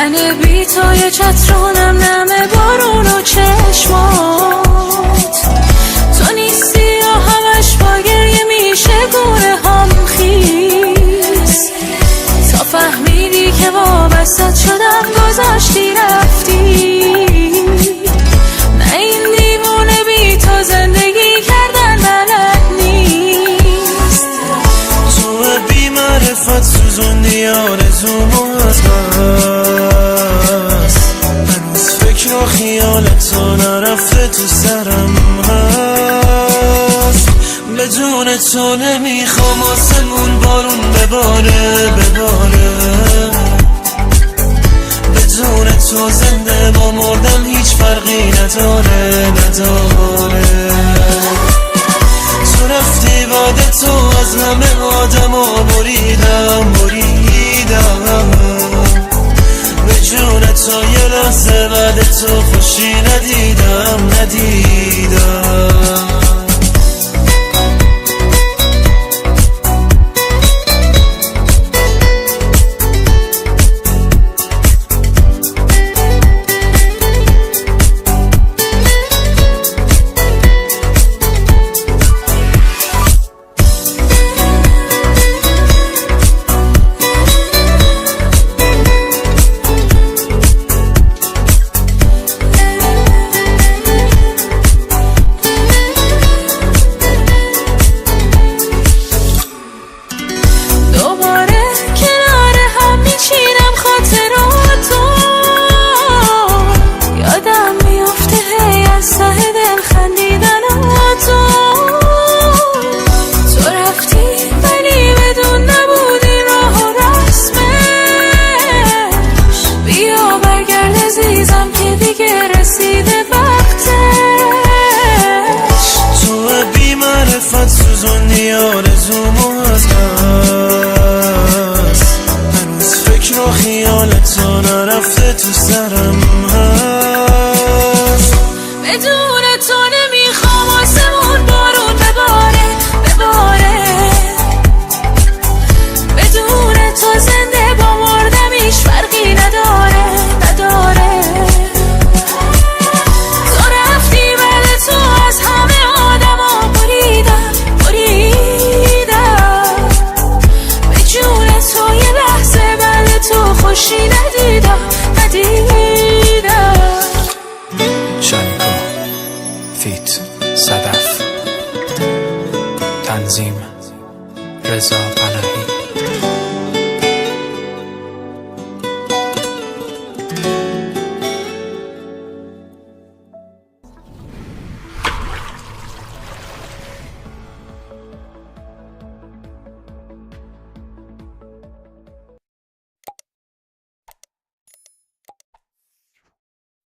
من بی تو یه چترونم، نمه بارون و چشمات. تو نیستی و همش با گریه میشه گونه هم خیز. تا فهمیدی که وابستت شدم، گذاشتی رفتی. نه این دیوونه بی تو زندگی کردن بلد نیست. تو بی معرفت سوزوندی آرزومو از بس. هنوز فکر و خیالت تو نرفته تو سرم هست. بدون تو نمیخوام آسمون بارون بباره بباره. بدون تو زنده با مردم هیچ فرقی نداره نداره. تو رفتی بعد تو از همه آدمو بریدم بریدم. به جون تو یه لحظه بعد تو خوشی ندیدم ندیدم. سوزوندی آرزومو از بس. هنوز فکر و خیالت تو نرفته تو سرم هست. بدون تو نمیخوام آسمون بارون بباره بباره. بدون تو زنده با مردم هیچ فرقی نداره نداره. تو رفتی بعد تو از همه آدما بریدم بریدم. به جون تو یه لحظه بعد تو خوشی ندیدم ندیدم. شانیکو فیت صدف تنظیم رضا پناهی.